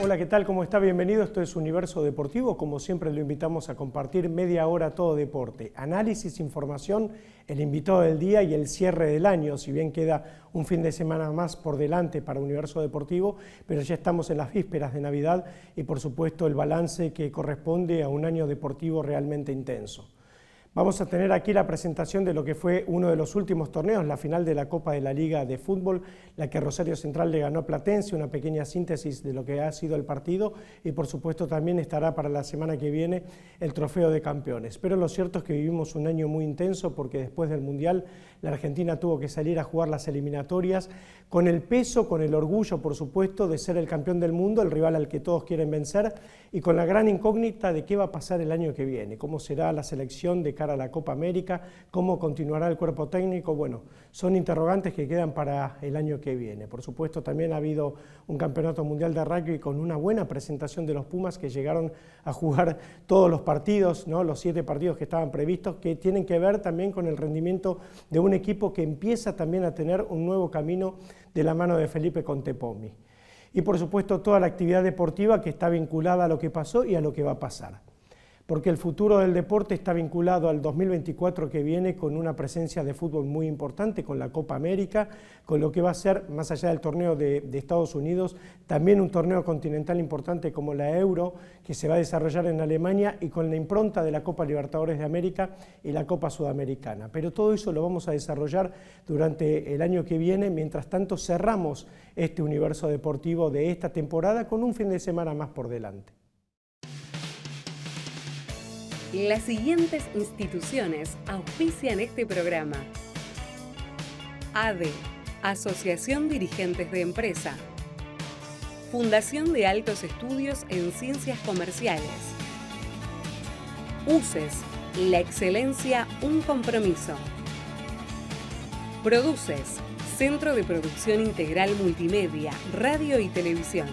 Hola, ¿qué tal? ¿Cómo está? Bienvenido. Esto es Universo Deportivo. Como siempre, lo invitamos a compartir media hora todo deporte. Análisis, información, el invitado del día y el cierre del año. Si bien queda un fin de semana más por delante para Universo Deportivo, pero ya estamos en las vísperas de Navidad y, por supuesto, el balance que corresponde a un año deportivo realmente intenso. Vamos a tener aquí la presentación de lo que fue uno de los últimos torneos, la final de la Copa de la Liga de Fútbol, la que Rosario Central le ganó a Platense, una pequeña síntesis de lo que ha sido el partido y por supuesto también estará para la semana que viene el Trofeo de Campeones. Pero lo cierto es que vivimos un año muy intenso porque después del Mundial la Argentina tuvo que salir a jugar las eliminatorias con el peso, con el orgullo por supuesto de ser el campeón del mundo, el rival al que todos quieren vencer y con la gran incógnita de qué va a pasar el año que viene, cómo será la selección de cara a la Copa América, cómo continuará el cuerpo técnico. Bueno, son interrogantes que quedan para el año que viene. Por supuesto, también ha habido un campeonato mundial de rugby con una buena presentación de los Pumas que llegaron a jugar todos los partidos, ¿no? Los 7 partidos que estaban previstos, que tienen que ver también con el rendimiento de un equipo que empieza también a tener un nuevo camino de la mano de Felipe Contepomi. Y por supuesto toda la actividad deportiva que está vinculada a lo que pasó y a lo que va a pasar. Porque el futuro del deporte está vinculado al 2024 que viene con una presencia de fútbol muy importante, con la Copa América, con lo que va a ser, más allá del torneo de Estados Unidos, también un torneo continental importante como la Euro, que se va a desarrollar en Alemania y con la impronta de la Copa Libertadores de América y la Copa Sudamericana. Pero todo eso lo vamos a desarrollar durante el año que viene. Mientras tanto, cerramos este universo deportivo de esta temporada con un fin de semana más por delante. Las siguientes instituciones auspician este programa: ADE, Asociación Dirigentes de Empresa; Fundación de Altos Estudios en Ciencias Comerciales; UCES, la excelencia, un compromiso; Produces, Centro de Producción Integral Multimedia, Radio y Televisión.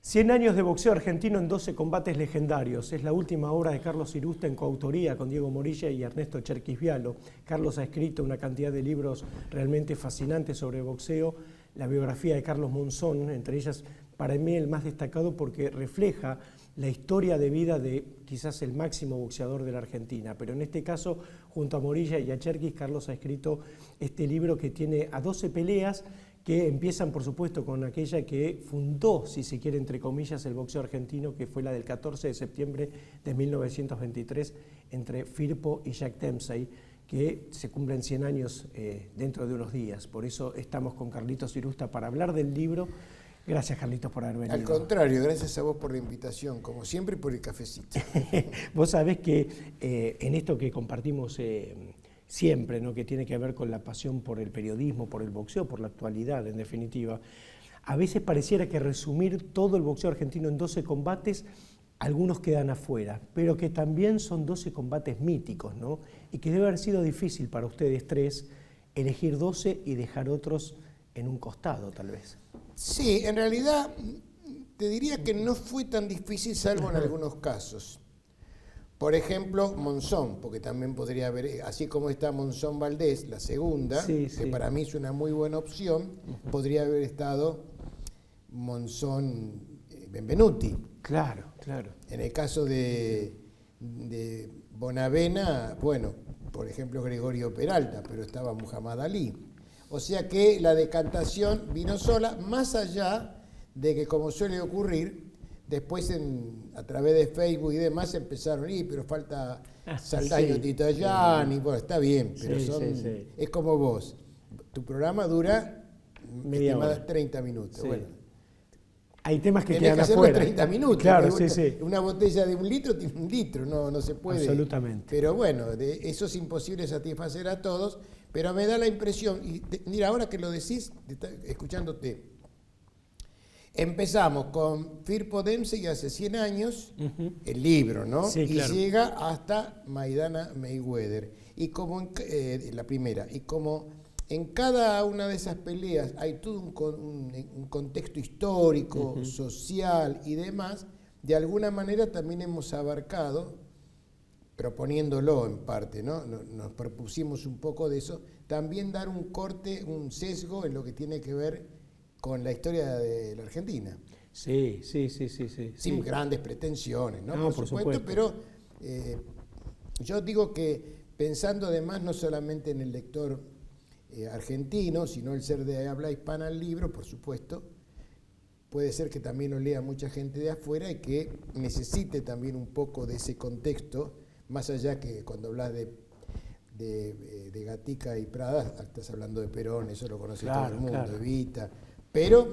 100 años de boxeo argentino en 12 combates legendarios. Es la última obra de Carlos Irusta en coautoría con Diego Morilla y Ernesto Cherquisvialo. Carlos ha escrito una cantidad de libros realmente fascinantes sobre boxeo. La biografía de Carlos Monzón, entre ellas para mí el más destacado porque refleja la historia de vida de quizás el máximo boxeador de la Argentina. Pero en este caso, junto a Morilla y a Cherquis, Carlos ha escrito este libro que tiene a 12 peleas que empiezan, por supuesto, con aquella que fundó, si se quiere, entre comillas, el boxeo argentino, que fue la del 14 de septiembre de 1923 entre Firpo y Jack Dempsey, que se cumplen 100 años dentro de unos días. Por eso estamos con Carlitos Irusta para hablar del libro. Gracias, Carlitos, por haber venido. Al contrario, gracias a vos por la invitación, como siempre, y por el cafecito. Vos sabés que en esto que compartimos siempre, ¿no? Que tiene que ver con la pasión por el periodismo, por el boxeo, por la actualidad, en definitiva. A veces pareciera que resumir todo el boxeo argentino en 12 combates, algunos quedan afuera, pero que también son 12 combates míticos, ¿no? Y que debe haber sido difícil para ustedes tres elegir 12 y dejar otros en un costado, tal vez. Sí, en realidad te diría que no fue tan difícil, salvo en algunos casos. Por ejemplo, Monzón, porque también podría haber, así como está Monzón Valdés, la segunda, que para mí es una muy buena opción, podría haber estado Monzón Benvenuti. Claro, claro. En el caso de Bonavena, bueno, por ejemplo Gregorio Peralta, pero estaba Muhammad Ali. O sea que la decantación vino sola, más allá de que, como suele ocurrir, después a través de Facebook y demás empezaron, pero falta Saldaño, Titayán, y bueno, está bien, pero es como vos. Tu programa dura media hora, 30 minutos. Sí. Bueno, hay temas que quedan afuera. 30 minutos. Claro, una botella de 1 litro tiene 1 litro, no se puede. Absolutamente. Pero bueno, eso es imposible satisfacer a todos, pero me da la impresión, y mira, ahora que lo decís, escuchándote, empezamos con Firpo Dempsey hace 100 años, el libro, ¿no? Sí, claro. Y llega hasta Maidana Mayweather, y como la primera, y como en cada una de esas peleas hay todo un contexto histórico, social y demás, de alguna manera también hemos abarcado, proponiéndolo en parte, ¿no? Nos propusimos un poco de eso, también dar un corte, un sesgo en lo que tiene que ver con la historia de la Argentina. Sí. Sin grandes pretensiones, ¿no? No, por supuesto. Pero yo digo que pensando además no solamente en el lector argentino, sino el ser de habla hispana al libro, por supuesto, puede ser que también lo lea mucha gente de afuera y que necesite también un poco de ese contexto, más allá que cuando hablas de Gatica y Prada, estás hablando de Perón, eso lo conoce todo el mundo, Evita, pero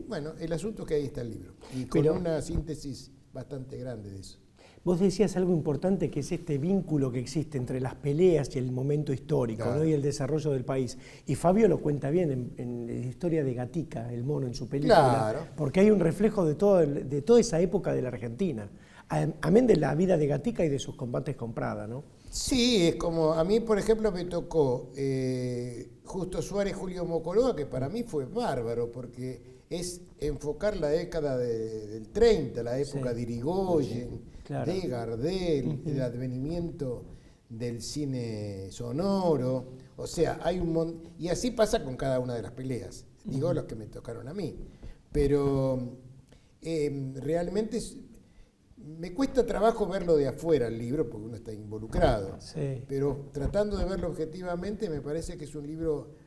bueno, el asunto es que ahí está el libro, y con una síntesis bastante grande de eso. Vos decías algo importante, que es este vínculo que existe entre las peleas y el momento histórico, ¿no? Y el desarrollo del país. Y Fabio lo cuenta bien en la historia de Gatica, el mono, en su película, porque hay un reflejo de toda esa época de la Argentina, amén de la vida de Gatica y de sus combates con Prada, ¿no? Sí, es como, a mí por ejemplo me tocó Justo Suárez, Julio Mocoroa, que para mí fue bárbaro, porque es enfocar la década del 30, la época de Irigoyen, de Gardel, el advenimiento del cine sonoro, o sea, hay un montón, y así pasa con cada una de las peleas, digo los que me tocaron a mí, pero realmente me cuesta trabajo verlo de afuera el libro, porque uno está involucrado, pero tratando de verlo objetivamente me parece que es un libro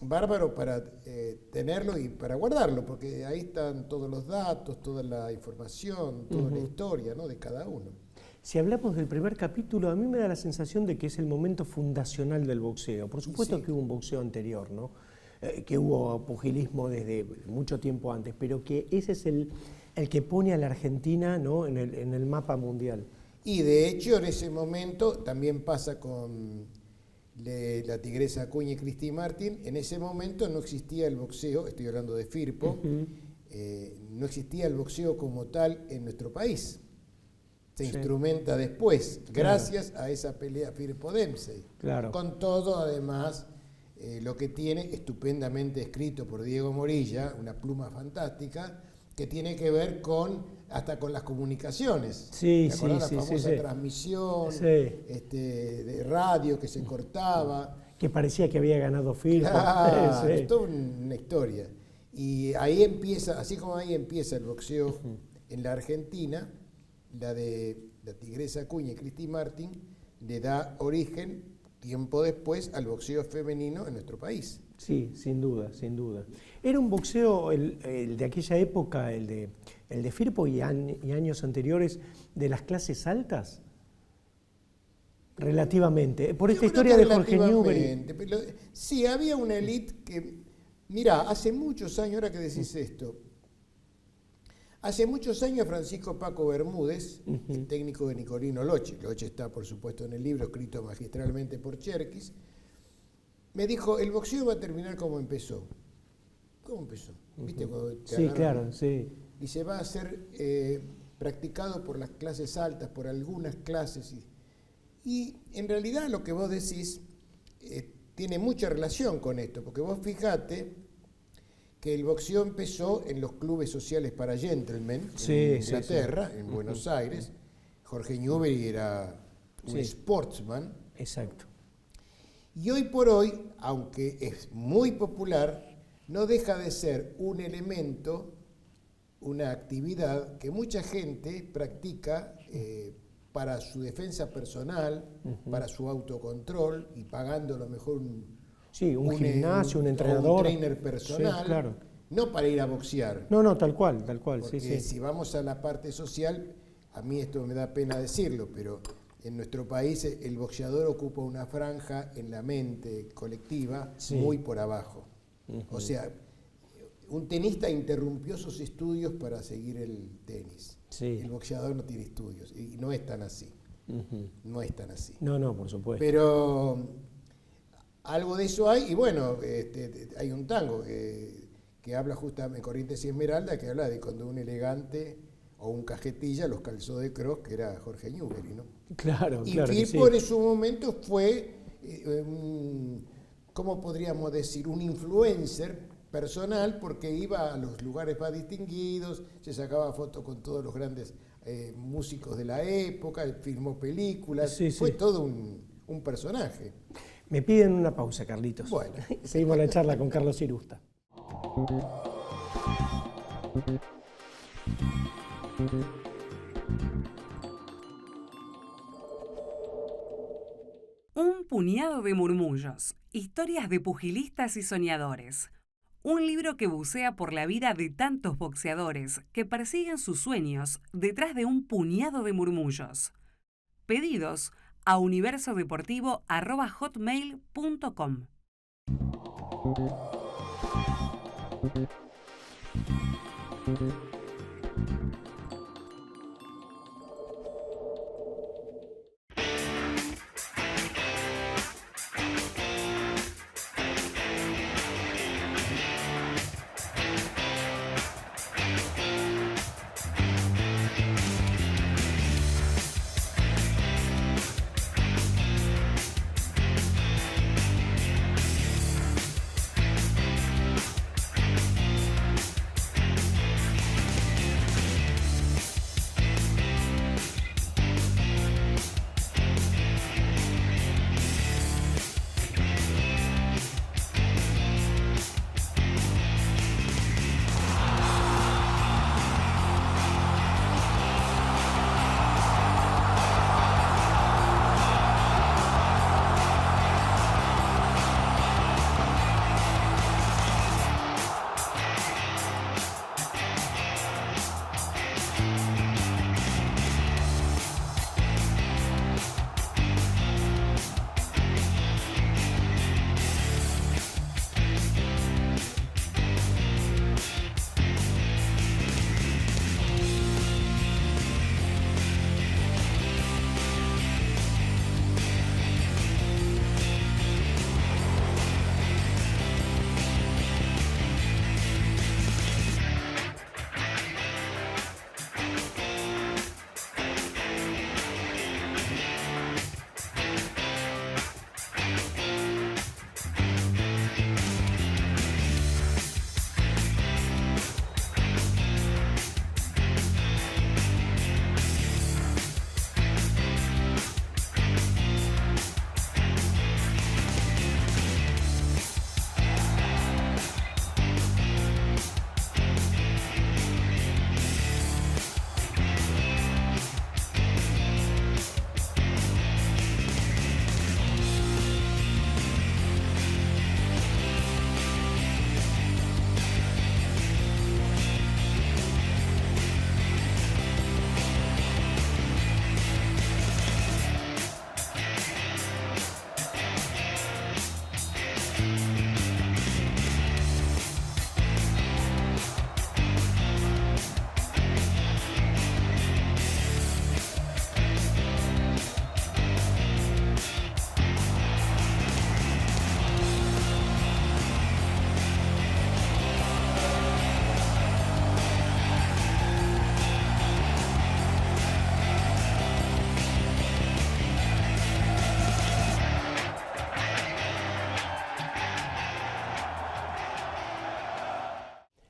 bárbaro para tenerlo y para guardarlo, porque ahí están todos los datos, toda la información, toda la historia, ¿no?, de cada uno. Si hablamos del primer capítulo, a mí me da la sensación de que es el momento fundacional del boxeo. Por supuesto que hubo un boxeo anterior, ¿no? Que hubo pugilismo desde mucho tiempo antes, pero que ese es el que pone a la Argentina, ¿no?, en el mapa mundial. Y de hecho en ese momento también pasa con la Tigresa Acuña y Cristi Martin. En ese momento no existía el boxeo, estoy hablando de Firpo, no existía el boxeo como tal en nuestro país. Se instrumenta después, gracias a esa pelea Firpo-Dempsey. Con todo, además, lo que tiene, estupendamente escrito por Diego Morilla, una pluma fantástica, que tiene que ver hasta con las comunicaciones. ¿Te acordás la famosa transmisión de radio que se cortaba? Que parecía que había ganado Firpo. Es toda una historia. Y ahí empieza, así como ahí empieza el boxeo en la Argentina, la de la Tigresa Acuña y Cristi Martin le da origen, tiempo después, al boxeo femenino en nuestro país. Sí, sin duda, sin duda. Era un boxeo, el de aquella época, el de Firpo y años anteriores, de las clases altas, relativamente. Por esta historia de Jorge Newbery. Sí, había una élite que, mirá, hace muchos años, ahora que decís esto, hace muchos años Francisco Paco Bermúdez, el técnico de Nicolino Loche está por supuesto en el libro, escrito magistralmente por Cherkis, me dijo, el boxeo va a terminar como empezó. ¿Cómo empezó? ¿Viste cuando te agarran? Dice, va a ser practicado por las clases altas, por algunas clases. Y en realidad lo que vos decís tiene mucha relación con esto, porque vos fijate que el boxeo empezó en los clubes sociales para gentlemen, en Inglaterra, en Buenos Aires. Jorge Newbery era un sportsman. Exacto. Y hoy por hoy, aunque es muy popular, no deja de ser un elemento, una actividad que mucha gente practica para su defensa personal, para su autocontrol y pagando a lo mejor un gimnasio, un entrenador, un trainer personal, no para ir a boxear. No, tal cual. Porque si vamos a la parte social, a mí esto me da pena decirlo, pero en nuestro país el boxeador ocupa una franja en la mente colectiva muy por abajo. O sea, un tenista interrumpió sus estudios para seguir el tenis. El boxeador no tiene estudios y no es tan así. No es tan así. No, por supuesto. Pero algo de eso hay, y bueno, hay un tango que habla justamente, Corrientes y Esmeralda, que habla de cuando un elegante o un cajetilla los calzó de cross, que era Jorge Newbery, ¿no? Claro. Y Firpo en su momento fue, ¿cómo podríamos decir? Un influencer personal, porque iba a los lugares más distinguidos, se sacaba fotos con todos los grandes músicos de la época, filmó películas, fue todo un personaje. Me piden una pausa, Carlitos. Bueno. Seguimos la charla con Carlos Irusta. Un puñado de murmullos, historias de pugilistas y soñadores. Un libro que bucea por la vida de tantos boxeadores que persiguen sus sueños detrás de un puñado de murmullos. Pedidos a universodeportivo@hotmail.com.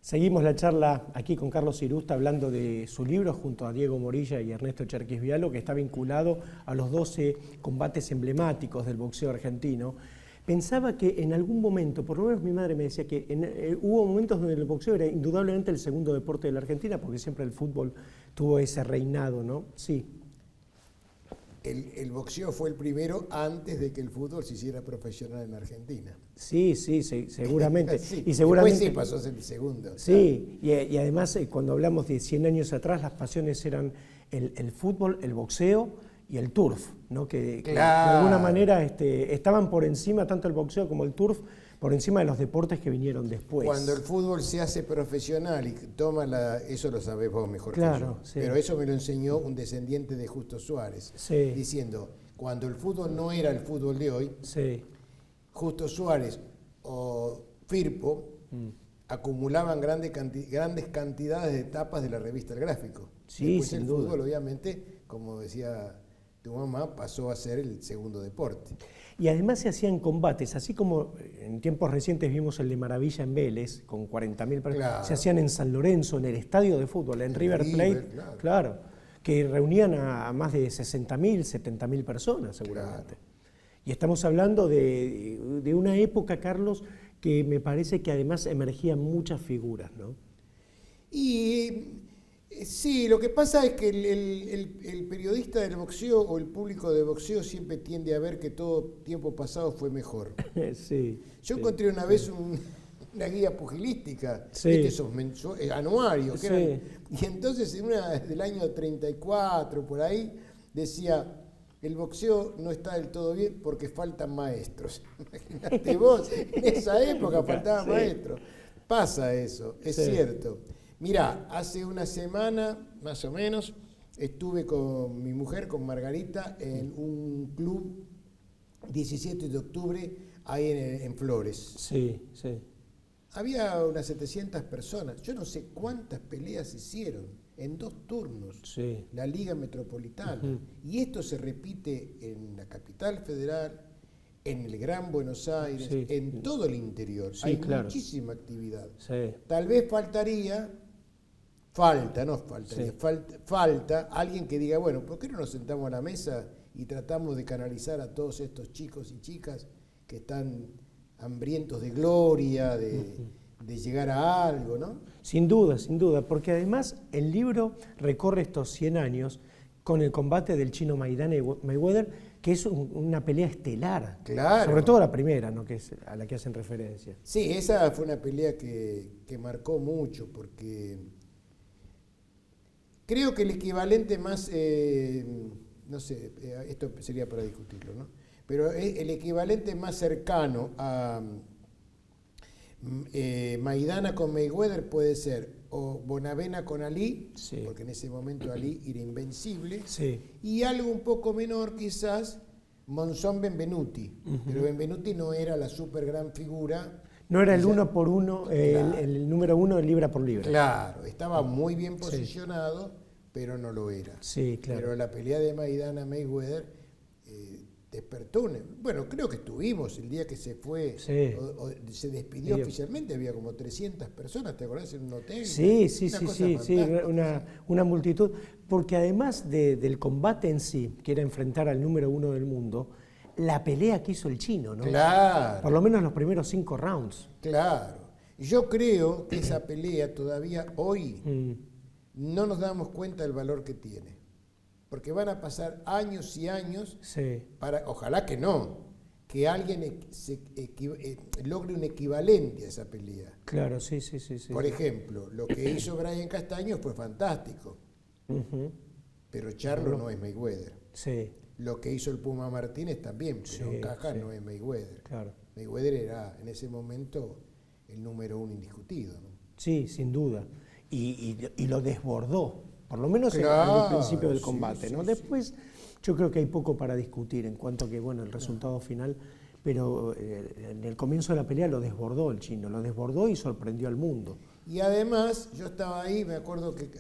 Seguimos la charla aquí con Carlos Irusta hablando de su libro junto a Diego Morilla y Ernesto Cherkis Vialo, que está vinculado a los 12 combates emblemáticos del boxeo argentino. Pensaba que en algún momento, por lo menos mi madre me decía que hubo momentos donde el boxeo era indudablemente el segundo deporte de la Argentina, porque siempre el fútbol tuvo ese reinado, ¿no? Sí. El boxeo fue el primero antes de que el fútbol se hiciera profesional en Argentina. Sí, seguramente. Sí. Y seguramente después sí pasó a ser el segundo. Sí, y además cuando hablamos de 100 años atrás, las pasiones eran el fútbol, el boxeo y el turf, ¿no? Que de alguna manera estaban por encima, tanto el boxeo como el turf, por encima de los deportes que vinieron después. Cuando el fútbol se hace profesional y toma eso lo sabés vos mejor que yo, sí. Pero eso me lo enseñó un descendiente de Justo Suárez, sí. Diciendo, cuando el fútbol no era el fútbol de hoy, sí. Justo Suárez o Firpo acumulaban grandes cantidades de tapas de la revista El Gráfico. Sí, después sin el duda. fútbol, obviamente, como decía tu mamá, pasó a ser el segundo deporte. Y además se hacían combates, así como en tiempos recientes vimos el de Maravilla en Vélez, con 40.000 personas, Claro. se hacían en San Lorenzo, en el estadio de fútbol, en River Plate, claro, que reunían a más de 60.000, 70.000 personas seguramente. Claro. Y estamos hablando de una época, Carlos, que me parece que además emergían muchas figuras, ¿no? Y sí, lo que pasa es que el periodista del boxeo o el público de boxeo siempre tiende a ver que todo tiempo pasado fue mejor. Sí. Yo encontré una vez una guía pugilística, Sí. esos anuarios, que Sí. eran, y entonces en una del año 34, por ahí, decía, el boxeo no está del todo bien porque faltan maestros. Imagínate vos, en esa época faltaban Sí. maestros. Pasa eso, es Sí. cierto. Mirá, hace una semana, más o menos, estuve con mi mujer, con Margarita, en un club 17 de octubre, ahí en Flores. Sí, sí. Había unas 700 personas. Yo no sé cuántas peleas hicieron en 2 turnos. Sí. La Liga Metropolitana. Ujú. Y esto se repite en la capital federal, en el Gran Buenos Aires, Sí. en todo el interior. Sí, Hay claro. muchísima actividad. Sí. Tal vez falta Sí. alguien que diga, bueno, ¿por qué no nos sentamos a la mesa y tratamos de canalizar a todos estos chicos y chicas que están hambrientos de gloria, de llegar a algo, ¿no? Sin duda, porque además el libro recorre estos 100 años con el combate del chino Mayweather, que es una pelea estelar. Claro. Sobre todo la primera, ¿no? Que es a la que hacen referencia. Sí, esa fue una pelea que marcó mucho, porque creo que el equivalente más, no sé, esto sería para discutirlo, ¿no? Pero el equivalente más cercano a Maidana con Mayweather puede ser o Bonavena con Ali, Sí. porque en ese momento Ali era invencible, Sí. y algo un poco menor quizás, Monzón Benvenuti. Pero Benvenuti no era la super gran figura. No era el Quizá- 1 por 1, Claro. el número 1 libra por libra. Claro, estaba muy bien posicionado, pero no lo era. Sí, claro. Pero la pelea de Maidana Mayweather despertó. Bueno, creo que estuvimos el día que se fue, Sí. o se despidió Sí. oficialmente, había como 300 personas, ¿te acordás? En un hotel. Sí, Una cosa fantástica. una multitud, porque además del combate en sí, que era enfrentar al número 1 del mundo, la pelea que hizo el chino, ¿no? Claro. Por lo menos los primeros 5 rounds. Claro. Yo creo que esa pelea todavía hoy no nos damos cuenta del valor que tiene. Porque van a pasar años y años Sí. ojalá que no, que alguien logre un equivalente a esa pelea. Claro, sí. Por ejemplo, lo que hizo Brian Castaño fue fantástico, Ujú. pero Charlo no es Mayweather. Sí, Lo que hizo el Puma Martínez también, pero Sí, Caja sí. no es Mayweather. claro. Mayweather era en ese momento el número 1 indiscutido, ¿no? Sí, sin duda. Y lo desbordó, por lo menos Claro, al principio del sí, combate, sí, ¿no? sí. Después yo creo que hay poco para discutir en cuanto a que, bueno, el resultado final, pero en el comienzo de la pelea lo desbordó el chino, lo desbordó y sorprendió al mundo. Y además, yo estaba ahí, me acuerdo que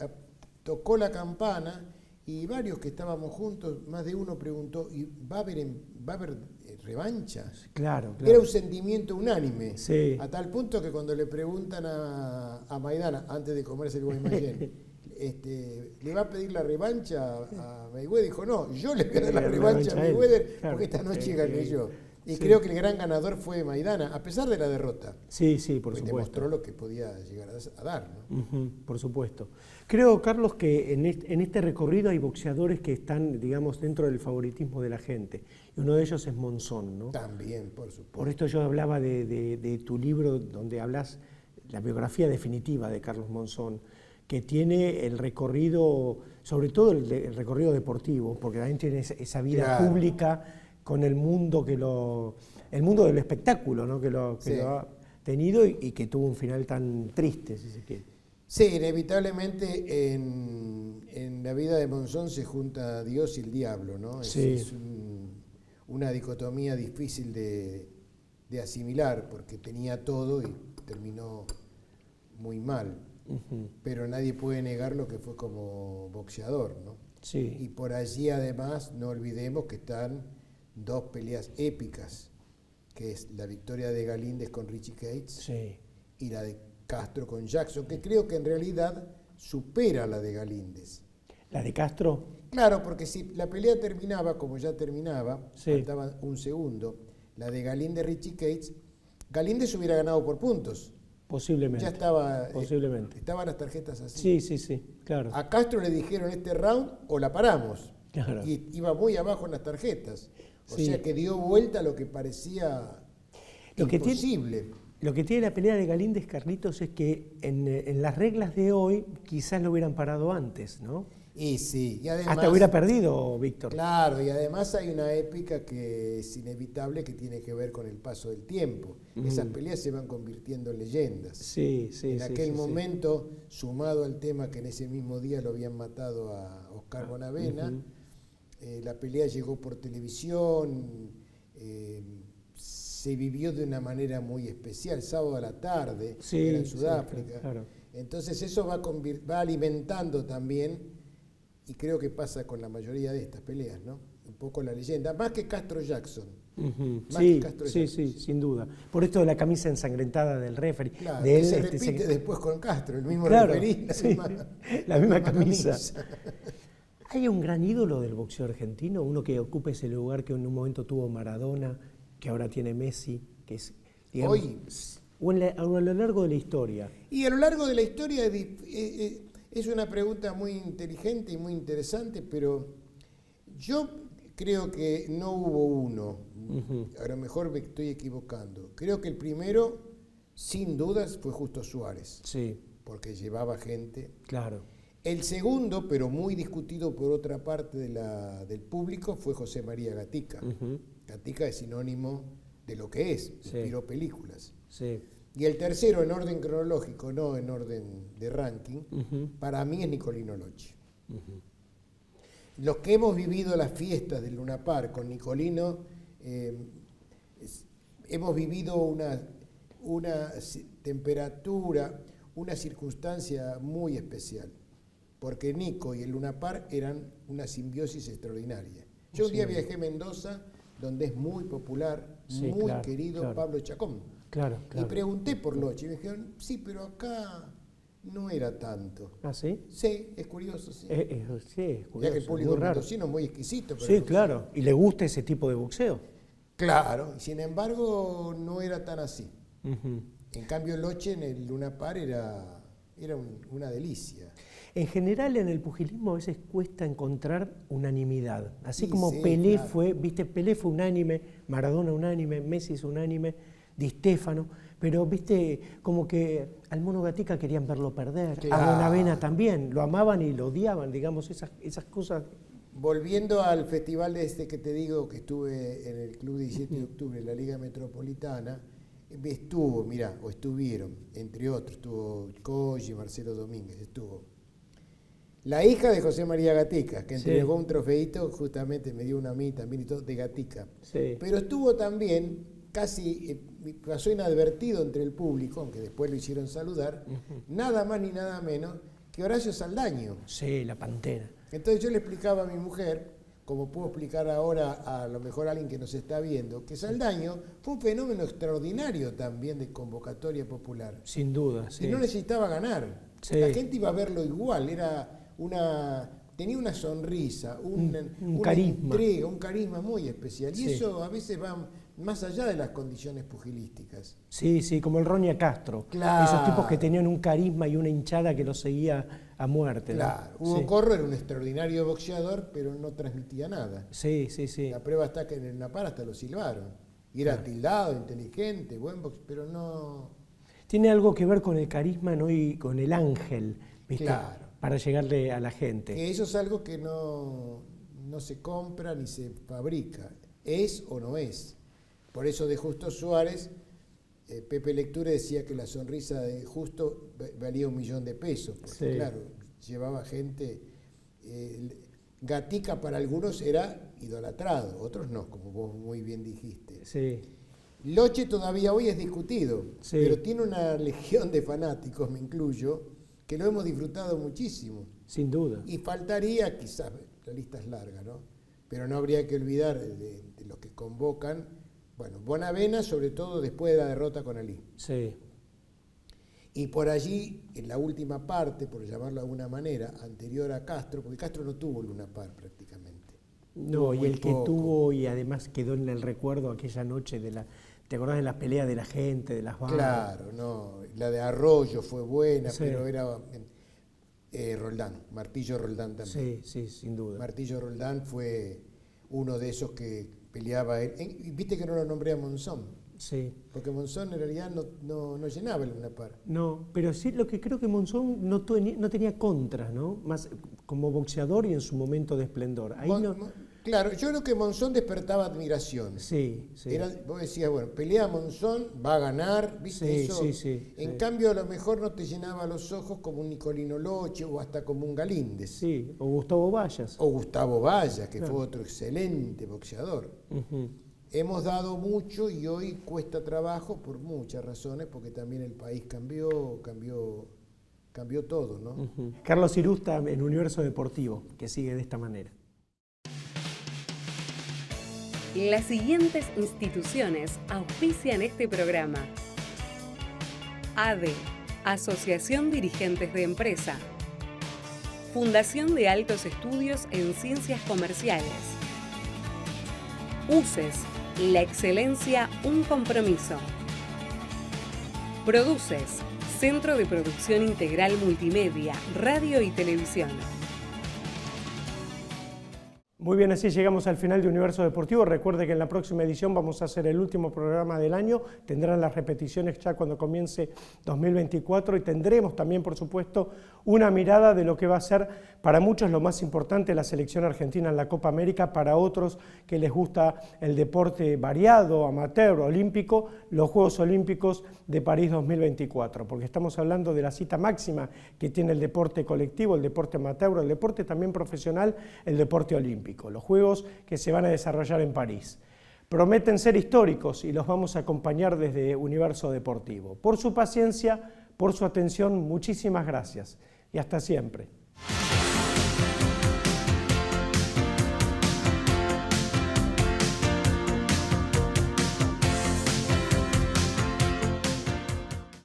tocó la campana y varios que estábamos juntos, más de uno preguntó, ¿y va a haber revancha? Claro, Era claro. un sentimiento unánime, Sí. a tal punto que cuando le preguntan a Maidana, antes de comerse el Guaymallén, ¿le va a pedir la revancha a Mayweather? Dijo, no, yo le voy a dar la La revancha a revancha a él, Mayweather claro. porque esta noche Sí, gané sí. yo. Y Sí. creo que el gran ganador fue Maidana, a pesar de la derrota. Sí, por Pues supuesto. demostró lo que podía llegar a dar, ¿no? Ujú, por supuesto. Creo, Carlos, que en este recorrido hay boxeadores que están, digamos, dentro del favoritismo de la gente. Y uno de ellos es Monzón, ¿no? También, por supuesto. Por esto yo hablaba de tu libro donde hablas la biografía definitiva de Carlos Monzón, que tiene el recorrido, sobre todo el recorrido deportivo, porque también tiene esa vida Claro. pública con el mundo el mundo del espectáculo, ¿no? que lo Sí. ha tenido y que tuvo un final tan triste, si se quiere. Sí, inevitablemente en la vida de Monzón se junta Dios y el diablo, ¿no? Sí. Es una dicotomía difícil de asimilar, porque tenía todo y terminó muy mal. Ujú. Pero nadie puede negar lo que fue como boxeador, ¿no? Sí. Y por allí además no olvidemos que están 2 peleas épicas, que es la victoria de Galíndez con Richie Cates Sí. y la de Castro con Jackson, que creo que en realidad supera la de Galíndez. ¿La de Castro? Claro, porque si la pelea terminaba como ya terminaba, Sí. faltaba un segundo, la de Galíndez Richie Cates, Galíndez hubiera ganado por puntos. Posiblemente. Ya estaba, posiblemente. estaban las tarjetas así. Sí, sí, sí, claro. A Castro le dijeron este round o la paramos. Claro. Y iba muy abajo en las tarjetas. O Sí. sea que dio vuelta lo que parecía imposible. Lo que tiene la pelea de Galíndez, Carlitos, es que en las reglas de hoy quizás lo hubieran parado antes, ¿no? Y sí, y además... Hasta hubiera perdido, Víctor. Claro, y además hay una épica que es inevitable que tiene que ver con el paso del tiempo. Esas peleas se van convirtiendo en leyendas. Sí, sí, En sí, aquel sí, momento, sumado al tema que en ese mismo día lo habían matado a Oscar Bonavena, la pelea llegó por televisión, se vivió de una manera muy especial, sábado a la tarde, Sí, era en sí, Sudáfrica. claro. Entonces eso va alimentando también, y creo que pasa con la mayoría de estas peleas, ¿no? Un poco la leyenda, más que Castro Jackson. Más Sí, que Castro sí, Jackson. sí, sin duda. Por esto de la camisa ensangrentada del referee. Claro, de que él, se repite después con Castro, el mismo Claro, referí, sí, la misma camisa. ¿Hay un gran ídolo del boxeo argentino? Uno que ocupe ese lugar que en un momento tuvo Maradona, que ahora tiene Messi, que es, digamos, Hoy. o a lo largo de la historia. Y a lo largo de la historia es una pregunta muy inteligente y muy interesante, pero yo creo que no hubo uno. A lo mejor me estoy equivocando. Creo que el primero, sin dudas, fue Justo Suárez, Sí, porque llevaba gente. claro. El segundo, pero muy discutido por otra parte del público, fue José María Gatica. Gatica es sinónimo de lo que es, Sí. inspiró películas. Sí. Y el tercero, en orden cronológico, no en orden de ranking, para mí es Nicolino Locci. Los que hemos vivido las fiestas del Luna Park con Nicolino, hemos vivido una temperatura, una circunstancia muy especial, porque Nico y el Luna Park eran una simbiosis extraordinaria. Yo un día viajé a Mendoza, donde es muy popular, Sí, muy claro, querido claro. Pablo Chacón. Claro, Y claro. pregunté por Locci y me dijeron, sí, pero acá no era tanto. ¿Ah, sí? Sí, es curioso, sí. Sí, es Ya curioso, que el público muy raro. mendocino es muy exquisito. Pero Sí, claro. Y le gusta ese tipo de boxeo. Claro, y sin embargo no era tan así. En cambio Locci en el Luna Park era una delicia. En general, en el pugilismo a veces cuesta encontrar unanimidad. Así Sí, como sí, Pelé claro. fue, viste, Pelé fue unánime, Maradona unánime, Messi es unánime, Di Stéfano, pero viste, como que al Mono Gatica querían verlo perder, Claro. a Bonavena también, lo amaban y lo odiaban, digamos, esas cosas. Volviendo al festival que te digo, que estuve en el Club 17 de Octubre, en la Liga Metropolitana, estuvieron, entre otros, estuvo Coyi, Marcelo Domínguez, estuvo la hija de José María Gatica, que Sí. entregó un trofeito, justamente me dio una a mí también y todo, de Gatica. Sí. Pero estuvo también, pasó inadvertido entre el público, aunque después lo hicieron saludar, nada más ni nada menos que Horacio Saldaño. Sí, la Pantera. Entonces yo le explicaba a mi mujer, como puedo explicar ahora a lo mejor a alguien que nos está viendo, que Saldaño fue un fenómeno extraordinario también de convocatoria popular. Sin duda, sí. Y no necesitaba ganar. Sí. La gente iba a verlo igual, tenía una sonrisa, una carisma. entrega, un carisma muy especial. Y Sí. eso a veces va más allá de las condiciones pugilísticas. Sí, sí, como el Roña Castro. Claro. Esos tipos que tenían un carisma y una hinchada que los seguía a muerte, ¿no? Claro, Hugo Sí. Corro era un extraordinario boxeador, pero no transmitía nada. Sí, sí, sí. La prueba está que en el Napar hasta lo silbaron. Y era tildado, inteligente, buen box, pero no... Tiene algo que ver con el carisma, ¿no? Y con el ángel, ¿viste? Claro. Para llegarle a la gente. Que eso es algo que no se compra ni se fabrica. ¿Es o no es? Por eso de Justo Suárez, Pepe Lecture decía que la sonrisa de Justo valía $1.000.000 de pesos. Porque Sí. claro, llevaba gente... Gatica para algunos era idolatrado, otros no, como vos muy bien dijiste. Sí, Locci todavía hoy es discutido, Sí. pero tiene una legión de fanáticos, me incluyo, que lo hemos disfrutado muchísimo. sin duda. Y faltaría, quizás, la lista es larga, ¿no? Pero no habría que olvidar de los que convocan, bueno, Bonavena, sobre todo después de la derrota con Ali. Sí, Y por allí, en la última parte, por llamarlo de alguna manera, anterior a Castro, porque Castro no tuvo Luna Park prácticamente. No, y el que tuvo y además quedó en el recuerdo aquella noche ¿te acordás de la pelea de la gente, de las bandas? Claro, no, la de Arroyo fue buena, Sí. pero era Roldán, Martillo Roldán también. Sí, sí, sin duda. Martillo Roldán fue uno de esos que peleaba y viste que no lo nombré a Monzón, Sí. porque Monzón en realidad no llenaba el Luna Park. No, pero sí lo que creo que Monzón no tenía contras, ¿no? Más como boxeador y en su momento de esplendor. Ahí Claro, yo creo que Monzón despertaba admiración. Sí, sí. Vos decías, bueno, pelea Monzón, va a ganar, ¿viste Sí, eso? sí. Cambio, a lo mejor no te llenaba los ojos como un Nicolino Loche o hasta como un Galíndez. Sí, o Gustavo Vallas. O Gustavo Vallas, que Claro. fue otro excelente boxeador. Ujú. Hemos dado mucho y hoy cuesta trabajo por muchas razones, porque también el país cambió todo, ¿no? Ujú. Carlos Irusta en Universo Deportivo, que sigue de esta manera. Las siguientes instituciones auspician este programa: ADE, Asociación Dirigentes de Empresa; Fundación de Altos Estudios en Ciencias Comerciales; UCES, la excelencia, un compromiso; Produces, Centro de Producción Integral Multimedia, Radio y Televisión. Muy bien, así llegamos al final de Universo Deportivo. Recuerde que en la próxima edición vamos a hacer el último programa del año. Tendrán las repeticiones ya cuando comience 2024 y tendremos también, por supuesto, una mirada de lo que va a ser para muchos lo más importante, la selección argentina en la Copa América, para otros que les gusta el deporte variado, amateur, olímpico, los Juegos Olímpicos de París 2024, porque estamos hablando de la cita máxima que tiene el deporte colectivo, el deporte amateur, el deporte también profesional, el deporte olímpico. Los Juegos que se van a desarrollar en París. Prometen ser históricos y los vamos a acompañar desde Universo Deportivo. Por su paciencia, por su atención, muchísimas gracias y hasta siempre.